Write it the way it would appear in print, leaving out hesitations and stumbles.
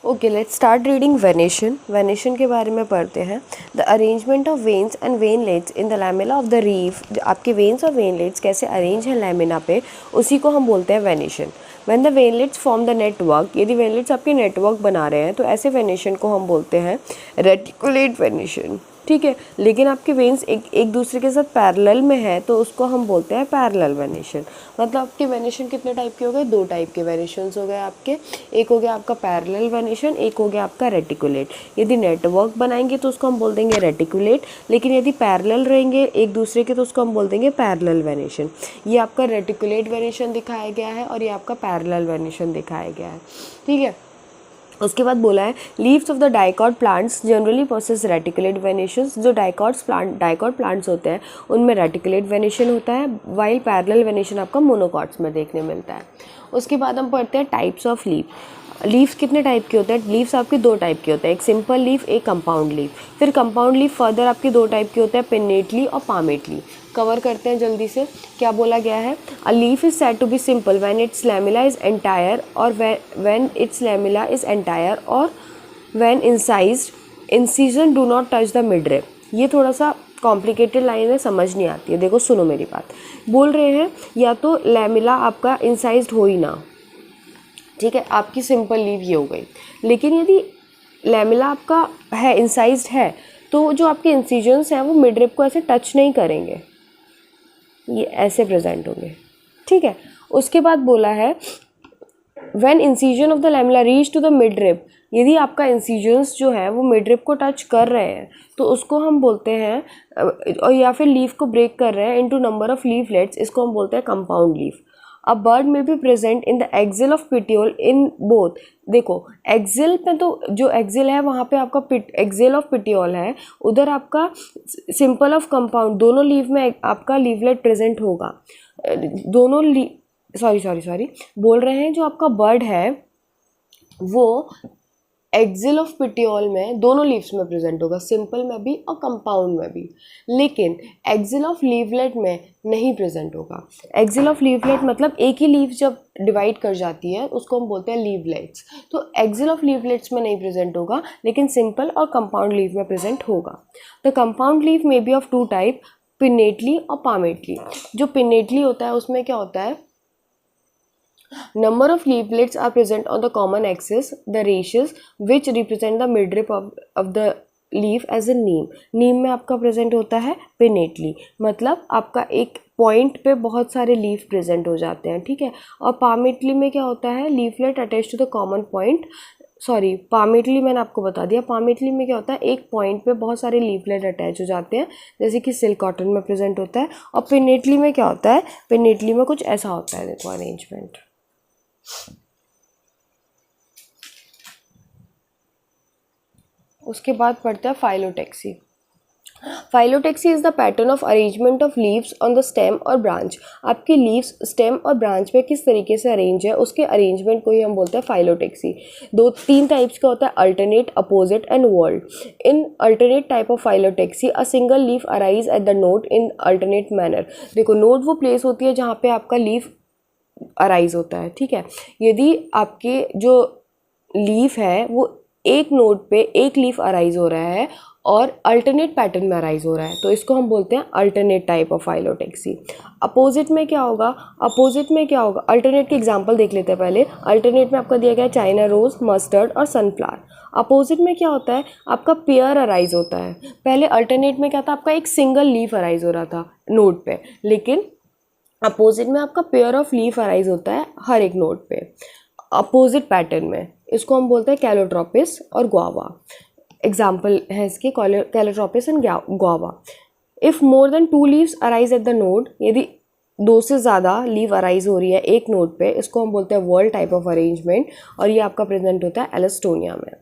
Okay, let's start reading venation. Venation के बारे में पढ़ते हैं। The arrangement of veins and veinlets in the lamella of the reef. जो आपके वेन्स और वेनलेट्स कैसे अरेंज हैं लैमिना पे, उसी को हम बोलते हैं venation. When the veinlets form the network, यदि वेनलेट्स आपके नेटवर्क बना रहे हैं तो ऐसे वेनेशन को हम बोलते हैं रेटिकुलेट वेनेशन। ठीक है, लेकिन आपके वेन्स एक दूसरे के साथ पैरेलल में है तो उसको हम बोलते हैं पैरेलल वेनेशन। मतलब आपके वेनेशन कितने टाइप के हो गए? दो टाइप के वेनेशंस हो गए आपके। एक हो गया आपका पैरेलल वेनेशन, एक हो गया आपका रेटिकुलेट। यदि नेटवर्क बनाएंगे तो उसको हम बोल देंगे रेटिकुलेट, लेकिन यदि पैरेलल रहेंगे एक दूसरे के तो उसको हम बोल देंगे पैरेलल वेनेशन। ये आपका रेटिकुलेट वेनेशन दिखाया गया है और ये आपका पैरेलल वेनेशन दिखाया गया है। ठीक है, उसके बाद बोला है leaves of the dicot plants generally process reticulate venations. जो डाइकॉट प्लांट्स होते हैं उनमें रेटिकुलेट वेनेशन होता है, वाइल पैरेलल वेनेशन आपका मोनोकॉट्स में देखने मिलता है। उसके बाद हम पढ़ते हैं टाइप्स ऑफ लीफ। लीव्स कितने टाइप के होते हैं? लीव्स आपके दो टाइप के होते हैं, एक सिंपल लीफ, एक कंपाउंड लीफ। फिर कंपाउंड लीफ फर्दर आपके दो टाइप के होते हैं, पिन्नेटली और पामेटली। कवर करते हैं जल्दी से। क्या बोला गया है? A leaf is said to be simple when its lamella is entire और when its lamella is entire और when incised incision do not touch the midrib. ये थोड़ा सा कॉम्प्लिकेटेड लाइन है, समझ नहीं आती है। देखो सुनो मेरी बात। बोल रहे हैं या तो लैमेला आपका इंसाइज्ड हो ही ना, ठीक है, आपकी सिंपल लीव ये हो गई। लेकिन यदि लैमेला आपका है, इंसाइज्ड है, तो जो आपके इंसिजन्स हैं वो मिडरिप को ऐसे टच नहीं करेंगे, ये ऐसे प्रेजेंट होंगे। ठीक है, उसके बाद बोला है when incision of the lamella reach to the midrib. यदि आपका इंसिजन्स जो है वो मिडरिप को टच कर रहे हैं तो उसको हम बोलते हैं, और या फिर लीफ को ब्रेक कर रहे हैं इनटू नंबर ऑफ लीफलेट्स, इसको हम बोलते हैं कंपाउंड लीफ। अ बर्ड में be present in the axil of petiole in both. देखो एक्सिल में तो जो एक्सिल है वहाँ पे आपका एक्सिल ऑफ पिटियोल है, उधर आपका सिंपल ऑफ कंपाउंड, दोनों लीव में आपका लीवलेट प्रेजेंट होगा। दोनों सॉरी बोल रहे हैं जो आपका बर्ड है वो एक्सिल ऑफ पिटियोल में दोनों लीव्स में प्रेजेंट होगा, सिंपल में भी और कंपाउंड में भी, लेकिन एक्सिल ऑफ लीवलेट में नहीं प्रेजेंट होगा। एक्सिल ऑफ लीवलेट मतलब एक ही लीव जब डिवाइड कर जाती है उसको हम बोलते हैं लीवलेट्स। तो एक्सिल ऑफ लीवलेट्स में नहीं प्रेजेंट होगा, लेकिन सिंपल और कंपाउंड लीव में प्रेजेंट होगा। The compound leaf may be of two type, pinnately और पामेटली। जो पिन्नेटली होता है उसमें क्या होता है, number of leaflets are present on the common axis, the ratios which represent the midrib of the leaf as a neem में आपका प्रेजेंट होता है पिनेटली, मतलब आपका एक पॉइंट पे बहुत सारे लीफ प्रेजेंट हो जाते हैं। ठीक है, और पामेटली में क्या होता है, leaflet attach to the common point. Sorry, palmately मैंने आपको बता दिया। पामेटली में क्या होता है, एक पॉइंट पे बहुत सारे लीफलेट अटैच हो जाते हैं, जैसे कि सिल्क कॉटन में प्रेजेंट होता है। और पिनेटली में क्या होता है, पिनेटली में कुछ ऐसा होता है, देखो अरेंजमेंट। उसके बाद पढ़ते हैं phyllotaxy. Phyllotaxy is the pattern of arrangement of leaves on the stem और ब्रांच। आपकी लीव्स स्टेम और ब्रांच पे किस तरीके से अरेंज है उसके अरेंजमेंट को ही हम बोलते हैं फाइलोटेक्सी। तीन टाइप्स का होता है, alternate, opposite and world. In alternate type of phyllotaxy a single leaf arise at the node in alternate manner. देखो नोड वो प्लेस होती है जहाँ पे आपका लीफ अराइज होता है। ठीक है, यदि आपके जो लीफ है वो एक नोड पे एक लीफ अराइज हो रहा है और अल्टरनेट पैटर्न में अराइज हो रहा है तो इसको हम बोलते हैं alternate type of phyllotaxy. Opposite में क्या होगा, अल्टरनेट के एग्जांपल देख लेते हैं पहले। अल्टरनेट में आपका दिया गया चाइना रोज, मस्टर्ड और सनफ्लावर। अपोजिट में क्या होता है, आपका पेयर अराइज होता है। पहले अल्टरनेट में क्या था, आपका एक सिंगल लीफ अराइज हो रहा था नोड पे, लेकिन अपोजिट में आपका पेयर ऑफ लीफ अराइज होता है हर एक नोड पे अपोजिट पैटर्न में। इसको हम बोलते हैं कैलोट्रोपिस और गुआवा। एग्जाम्पल है इसके Calotropis and guava. If more than 2 leaves arise at the node, यदि 2 से ज़्यादा लीव अराइज हो रही है एक नोड पे, इसको हम बोलते हैं वर्ल्ड टाइप ऑफ अरेंजमेंट, और ये आपका प्रेजेंट होता है एलिस्टोनिया में।